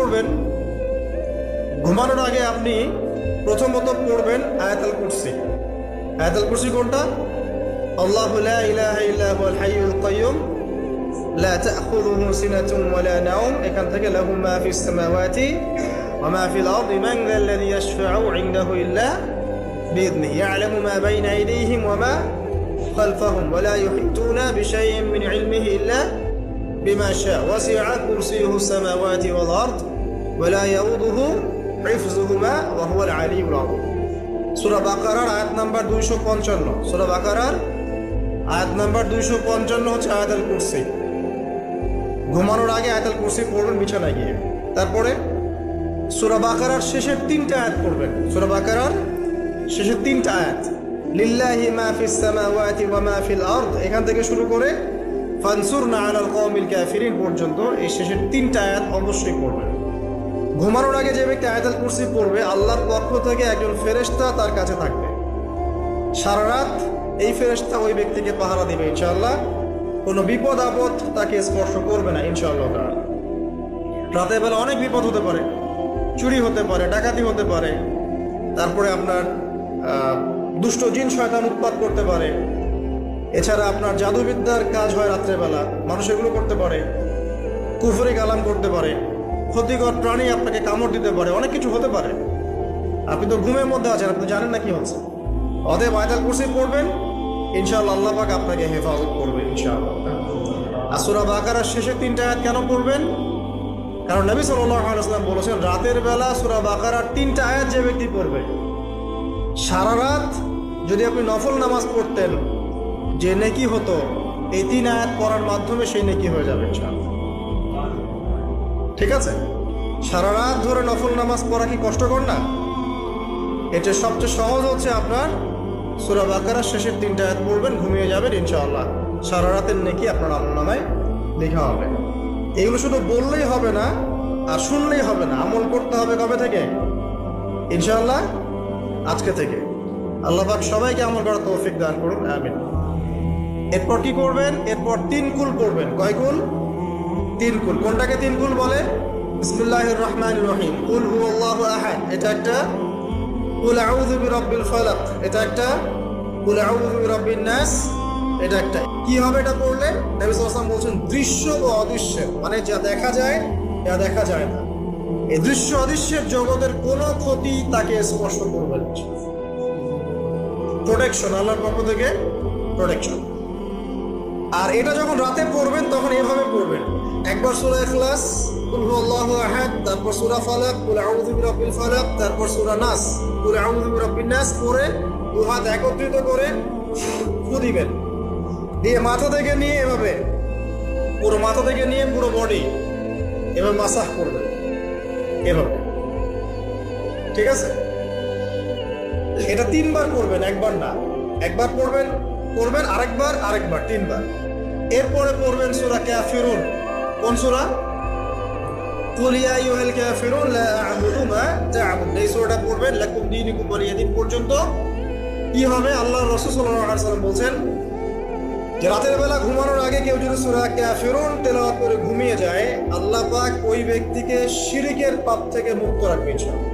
করবেন? ঘুমানোর আগে আপনি প্রথমত পড়বেন আয়াতুল কুরসি। আয়াতুল কুরসি কোনটা? আল্লাহু লা ইলাহা ইল্লা হুয়াল হাইয়ুল কাইয়্যুম লা তা'খুযুহু সিনাতুন ওয়া লা নাওম, এখান থেকে লাহু মা ফিস সামাওয়াতি ওয়া মা ফিল আরদি মান যাল্লাযী ইয়াশফা'ু ইনদাহু ইল্লা বিইذনিহি ইয়া'লামু মা বাইনা আইদিহিম ওয়া মা খালফাহুম ওয়া লা ইউহিতুনা বিশাইইন মিন ইলমিহি ইল্লা বিমা শা'a ওয়াসি'a কুরসিয়ুহু সামাওয়াতি ওয়াল আরদ ওয়া লা ইয়াউদুহু হিফযুহুমা ওয়া হুয়াল আলিয়্যুল আযীম। সূরা বাকারার আয়াত নাম্বার 255। সূরা বাকারার আয়াত নাম্বার 255 হচ্ছে আয়াতুল কুরসি। ঘুমানোর আগে আয়াতুল কুরসি পড়বেন বিছানায় গিয়ে। তারপরে সূরা বাকারার শেষের 3টা আয়াত পড়বেন। সূরা বাকারার শেষের 3টা আয়াত, লিল্লাহি মা ফিস সামাওয়াতি ওয়া মা ফিল আরদ, এখান থেকে শুরু করে ফানসুরনা আলাল কওমিল কাফিরিন পর্যন্ত এই শেষের 3টা আয়াত অবশ্যই পড়বেন। ঘুমানোর আগে যে ব্যক্তি আয়াতুল কুরসি পড়বে, আল্লাহর পক্ষ থেকে একজন ফেরেশতা তার কাছে থাকবে। সারা রাত এই ফেরেশতা ওই ব্যক্তিকে পাহারা দিবে ইনশাআল্লাহ। কোনো বিপদ আপদ তাকে স্পর্শ করবে না ইনশাআল্লাহ। রাতের বেলা অনেক বিপদ হতে পারে, চুরি হতে পারে, ডাকাতি হতে পারে, তারপরে আপনার দুষ্ট জিন শয়তান উৎপাত করতে পারে, এছাড়া আপনার জাদুবিদ্যার কাজ হয় রাত্রেবেলা, মানুষ এগুলো করতে পারে, কুফরি কালাম করতে পারে, ক্ষতিকর প্রাণী আপনাকে কামড় দিতে পারে, অনেক কিছু হতে পারে। আপনি তো ঘুমের মধ্যে আছেন, আপনি জানেন না কি হচ্ছে। অতএব আয়াতুল কুরসি পড়বেন, ইনশাআল্লাহ আল্লাহ পাক আপনাকে হেফাজত করবে ইনশাআল্লাহ। আর সূরা বাকারার শেষের 3টা আয়াত কেন পড়বেন? কারণ নবী সাল্লাল্লাহু আলাইহি ওয়াসাল্লাম বলেছেন, রাতের বেলা সূরা বাকারার 3টা আয়াত যে ব্যক্তি পড়বে, সারা রাত যদি আপনি নফল নামাজ পড়তেন, যে নেকি হতো, এই 3 আয়াত পড়ার মাধ্যমে সেই নেকি হয়ে যাবে ইনশাআল্লাহ। ঠিক আছে? সারা রাত ধরে নফল নামাজ পড়া কি কষ্টকর না? এটা সবচেয়ে সহজ হচ্ছে আপনার সূরা বাকারার শেষের 3টা আয়াত পড়বেন, ঘুমিয়ে যাবেন ইনশাআল্লাহ। সারা রাতের নেকি আপনার আমলনামায় লেখা হবে। এগুলো শুধু বললেই হবে না আর শুনলেই হবে না, আমল করতে হবে। কবে থেকে? ইনশাআল্লাহ আজকে থেকে। আল্লাহ পাক সবাইকে আমল করার তৌফিক দান করুন, আমিন। এরপর কি করবেন? এরপর 3 কুল পড়বেন। কয় কুল? 3 কুল। কোনটাকে 3 কুল বলে? বিসমিল্লাহির রহমানির রহিম, কুল হুয়াল্লাহু আহাদ, এটা একটা। কুল আউযু বিরাব্বিল ফালাক, এটা একটা। কুল আউযু বিরাব্বিন নাস, এটা একটা। কি হবে এটা পড়লে? নবী সাল্লাল্লাহু আলাইহি ওয়াসাল্লাম বলেছেন, দৃশ্য ও অদৃশ্য, মানে যা দেখা যায় যা দেখা যায় না, এই দৃশ্য অদৃশ্যের জগতের কোনো ক্ষতি তাকে স্পর্শ করবে না। প্রোটেকশন, আল্লাহর পক্ষ থেকে প্রোটেকশন। আর এটা যখন রাতে পড়বেন তখন এভাবে পড়বেন। একবার সূরা ইখলাস, কুল হুয়াল্লাহু আহাদ, তারপর সূরা ফালাক, কুল আউযু বিরাব্বিল ফালাক, তারপর সূরা নাস, কুল আউযু বিরাব্বিন নাস পড়ে দুই হাত একত্রিত করে ফু দিবেন। দিয়ে মাথা থেকে নিয়ে এভাবে, পুরো মাথা থেকে নিয়ে পুরো বডি এভাবে মাসাজ করবেন, এভাবে। ঠিক আছে? এটা 3 বার করবেন, একবার না। একবার করবেন, আরেকবার 3 বার। এরপরে পড়বেন সূরা কাফিরুন। কোন সূরা? কুল ইয়া আইয়ুহাল কাফিরুন লা আ'বুদু মা তা'বুদুন, এই সূরাটা পড়বেন লাকুম দীনুকুম ওয়ালিয়া দীন পর্যন্ত। কি হবে? আল্লাহর রাসূল সাল্লাল্লাহু আলাইহি ওয়াসাল্লাম বলেন যে রাতের বেলা ঘুমানোর আগে কেউ যদি সূরা কাফিরুন তেলাওয়াত করে ঘুমিয়ে যায়, আল্লাহ পাক ওই ব্যক্তিকে শিরকের পাপ থেকে মুক্ত রাখবে ইনশাআল্লাহ।